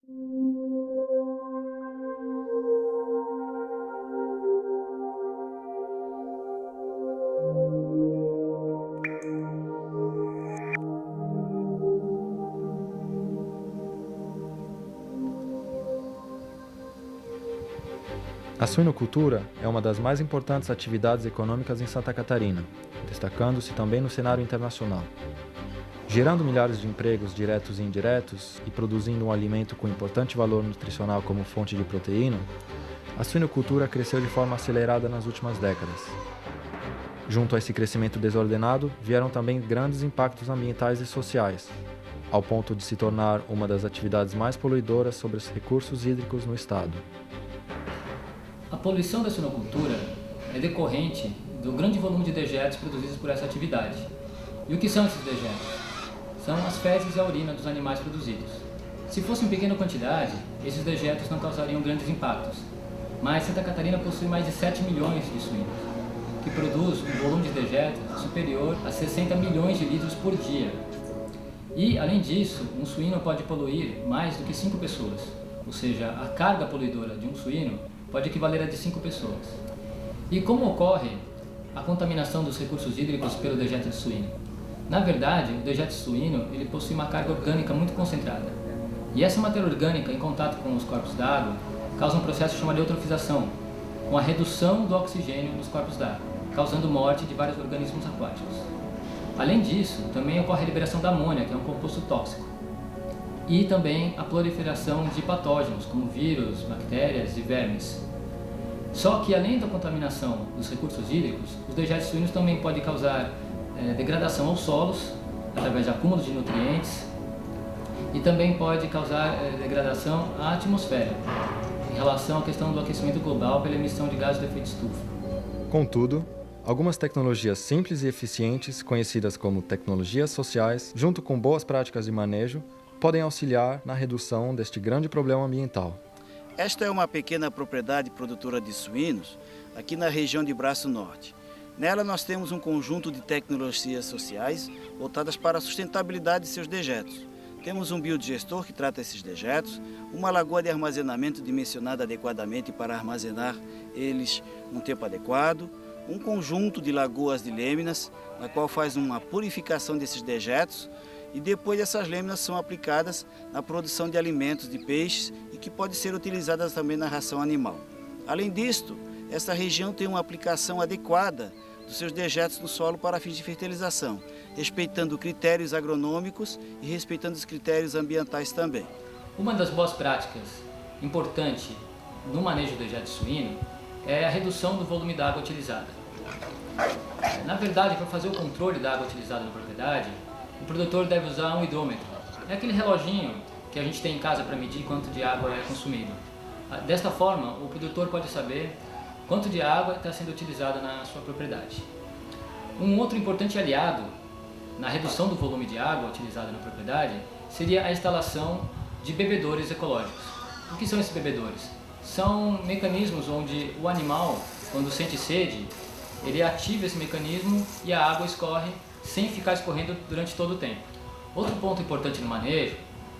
A suinocultura é uma das mais importantes atividades econômicas em Santa Catarina, destacando-se também no cenário internacional. Gerando milhares de empregos diretos e indiretos e produzindo um alimento com importante valor nutricional como fonte de proteína, a suinocultura cresceu de forma acelerada nas últimas décadas. Junto a esse crescimento desordenado, vieram também grandes impactos ambientais e sociais, ao ponto de se tornar uma das atividades mais poluidoras sobre os recursos hídricos no estado. A poluição da suinocultura é decorrente do grande volume de dejetos produzidos por essa atividade. E o que são esses dejetos? São as fezes e a urina dos animais produzidos. Se fosse em pequena quantidade, esses dejetos não causariam grandes impactos. Mas Santa Catarina possui mais de 7 milhões de suínos, que produz um volume de dejetos superior a 60 milhões de litros por dia. E, além disso, um suíno pode poluir mais do que 5 pessoas, ou seja, a carga poluidora de um suíno pode equivaler a de 5 pessoas. E como ocorre a contaminação dos recursos hídricos pelo dejeto de suíno? Na verdade, o dejeto suíno ele possui uma carga orgânica muito concentrada. E essa matéria orgânica, em contato com os corpos d'água, causa um processo chamado de eutrofização, com a redução do oxigênio nos corpos d'água, causando morte de vários organismos aquáticos. Além disso, também ocorre a liberação da amônia, que é um composto tóxico, e também a proliferação de patógenos, como vírus, bactérias e vermes. Só que, além da contaminação dos recursos hídricos, os dejetos suínos também podem causar degradação aos solos, através de acúmulo de nutrientes, e também pode causar degradação à atmosfera, em relação à questão do aquecimento global pela emissão de gases de efeito estufa. Contudo, algumas tecnologias simples e eficientes, conhecidas como tecnologias sociais, junto com boas práticas de manejo, podem auxiliar na redução deste grande problema ambiental. Esta é uma pequena propriedade produtora de suínos aqui na região de Braço Norte. Nela nós temos um conjunto de tecnologias sociais voltadas para a sustentabilidade de seus dejetos. Temos um biodigestor que trata esses dejetos, uma lagoa de armazenamento dimensionada adequadamente para armazenar eles num tempo adequado, um conjunto de lagoas de lâminas, na qual faz uma purificação desses dejetos, e depois essas lâminas são aplicadas na produção de alimentos de peixes e que podem ser utilizadas também na ração animal. Além disto, essa região tem uma aplicação adequada dos seus dejetos no solo para fins de fertilização, respeitando critérios agronômicos e respeitando os critérios ambientais também. Uma das boas práticas importante no manejo do dejeto suíno é a redução do volume da água utilizada. Na verdade, para fazer o controle da água utilizada na propriedade, o produtor deve usar um hidrômetro. É aquele reloginho que a gente tem em casa para medir quanto de água é consumido. Desta forma, o produtor pode saber quanto de água está sendo utilizada na sua propriedade. Um outro importante aliado na redução do volume de água utilizada na propriedade seria a instalação de bebedouros ecológicos. O que são esses bebedouros? São mecanismos onde o animal, quando sente sede, ele ativa esse mecanismo e a água escorre sem ficar escorrendo durante todo o tempo. Outro ponto importante no manejo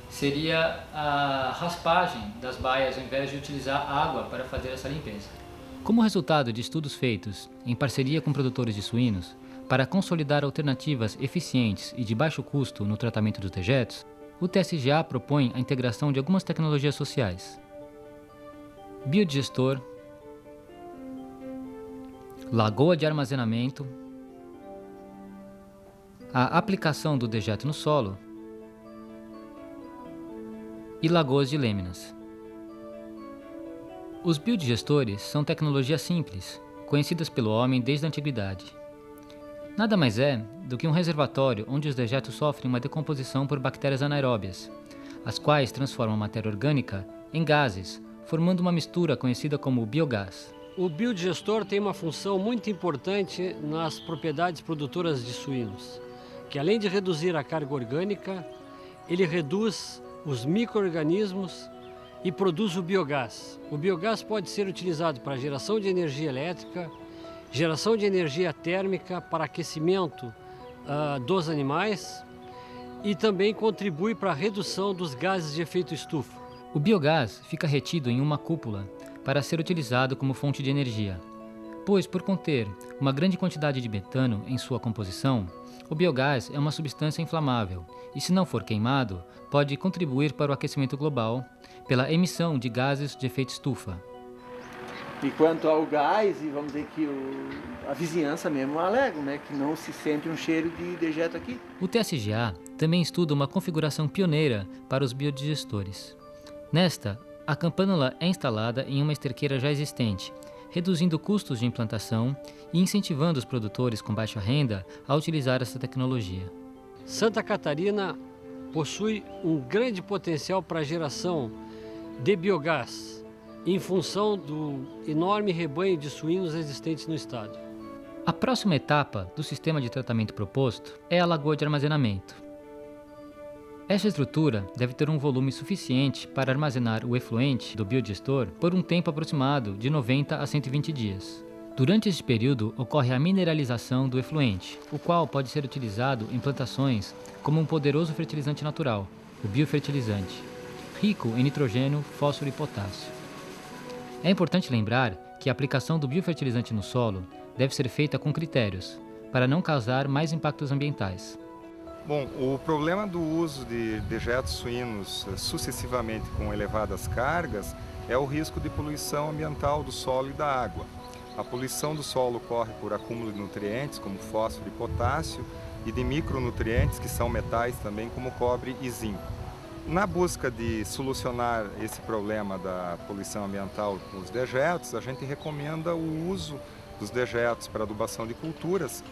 seria a raspagem das baias ao invés de utilizar água para fazer essa limpeza. Como resultado de estudos feitos em parceria com produtores de suínos para consolidar alternativas eficientes e de baixo custo no tratamento dos dejetos, o TSGA propõe a integração de algumas tecnologias sociais: biodigestor, lagoa de armazenamento, a aplicação do dejeto no solo e lagoas de lâminas. Os biodigestores são tecnologias simples, conhecidas pelo homem desde a antiguidade. Nada mais é do que um reservatório onde os dejetos sofrem uma decomposição por bactérias anaeróbias, as quais transformam a matéria orgânica em gases, formando uma mistura conhecida como biogás. O biodigestor tem uma função muito importante nas propriedades produtoras de suínos, que além de reduzir a carga orgânica, ele reduz os micro-organismos e produz o biogás. O biogás pode ser utilizado para geração de energia elétrica, geração de energia térmica para aquecimento dos animais e também contribui para a redução dos gases de efeito estufa. O biogás fica retido em uma cúpula para ser utilizado como fonte de energia, pois por conter uma grande quantidade de metano em sua composição, o biogás é uma substância inflamável e, se não for queimado, pode contribuir para o aquecimento global pela emissão de gases de efeito estufa. E quanto ao gás, e vamos dizer que a vizinhança mesmo alega, né, que não se sente um cheiro de dejeto aqui. O TSGA também estuda uma configuração pioneira para os biodigestores. Nesta, a campânula é instalada em uma esterqueira já existente, reduzindo custos de implantação e incentivando os produtores com baixa renda a utilizar essa tecnologia. Santa Catarina possui um grande potencial para a geração de biogás, em função do enorme rebanho de suínos existentes no estado. A próxima etapa do sistema de tratamento proposto é a lagoa de armazenamento. Esta estrutura deve ter um volume suficiente para armazenar o efluente do biodigestor por um tempo aproximado de 90 a 120 dias. Durante este período ocorre a mineralização do efluente, o qual pode ser utilizado em plantações como um poderoso fertilizante natural, o biofertilizante, rico em nitrogênio, fósforo e potássio. É importante lembrar que a aplicação do biofertilizante no solo deve ser feita com critérios, para não causar mais impactos ambientais. Bom, o problema do uso de dejetos suínos sucessivamente com elevadas cargas é o risco de poluição ambiental do solo e da água. A poluição do solo ocorre por acúmulo de nutrientes como fósforo e potássio e de micronutrientes que são metais também como cobre e zinco. Na busca de solucionar esse problema da poluição ambiental com os dejetos, a gente recomenda o uso dos dejetos para adubação de culturas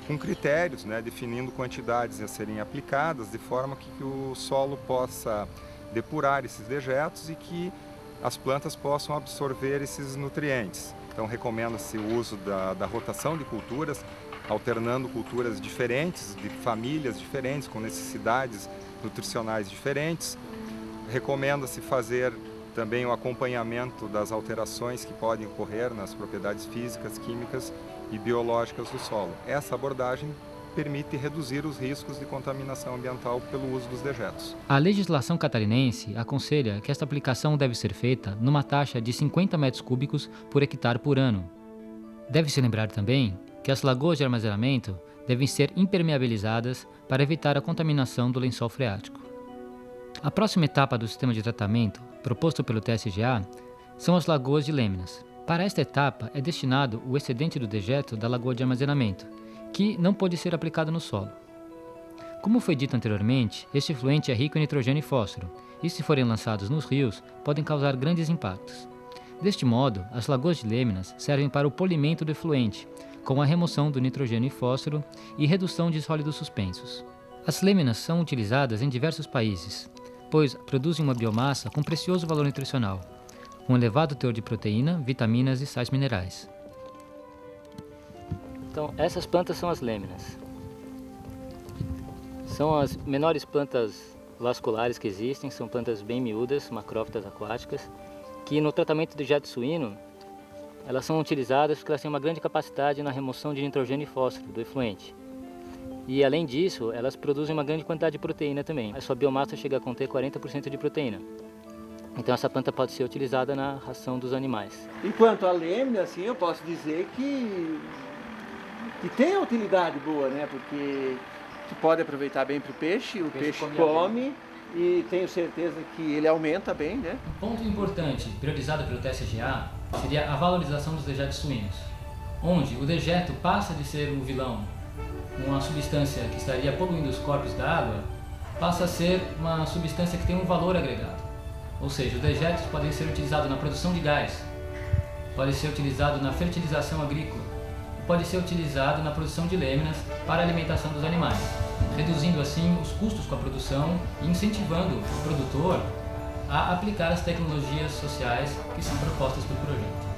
com critérios, definindo quantidades a serem aplicadas, de forma que o solo possa depurar esses dejetos e que as plantas possam absorver esses nutrientes. Então recomenda-se o uso da rotação de culturas, alternando culturas diferentes, de famílias diferentes, com necessidades nutricionais diferentes. Recomenda-se fazer também o acompanhamento das alterações que podem ocorrer nas propriedades físicas, químicas e biológicas do solo. Essa abordagem permite reduzir os riscos de contaminação ambiental pelo uso dos dejetos. A legislação catarinense aconselha que esta aplicação deve ser feita numa taxa de 50 metros cúbicos por hectare por ano. Deve-se lembrar também que as lagoas de armazenamento devem ser impermeabilizadas para evitar a contaminação do lençol freático. A próxima etapa do sistema de tratamento, proposto pelo TSGA, são as lagoas de lâminas. Para esta etapa é destinado o excedente do dejeto da lagoa de armazenamento, que não pode ser aplicado no solo. Como foi dito anteriormente, este efluente é rico em nitrogênio e fósforo, e se forem lançados nos rios, podem causar grandes impactos. Deste modo, as lagoas de lâminas servem para o polimento do efluente, com a remoção do nitrogênio e fósforo e redução de sólidos suspensos. As lâminas são utilizadas em diversos países, pois produzem uma biomassa com precioso valor nutricional, um elevado teor de proteína, vitaminas e sais minerais. Então, essas plantas são as lâminas. São as menores plantas vasculares que existem, são plantas bem miúdas, macrófitas aquáticas, que no tratamento do dejeto suíno, elas são utilizadas porque elas têm uma grande capacidade na remoção de nitrogênio e fósforo do efluente. E além disso, elas produzem uma grande quantidade de proteína também. A sua biomassa chega a conter 40% de proteína. Então essa planta pode ser utilizada na ração dos animais. E quanto à lâmina, assim, eu posso dizer que tem a utilidade boa, né? Porque tu pode aproveitar bem para o peixe come e tenho certeza que ele aumenta bem, né? Um ponto importante, priorizado pelo TSGA, seria a valorização dos dejetos suínos, onde o dejeto passa de ser um vilão, uma substância que estaria poluindo os corpos da água, passa a ser uma substância que tem um valor agregado. Ou seja, os dejetos podem ser utilizados na produção de gás, pode ser utilizado na fertilização agrícola, pode ser utilizado na produção de lâminas para a alimentação dos animais, reduzindo assim os custos com a produção e incentivando o produtor a aplicar as tecnologias sociais que são propostas pelo projeto.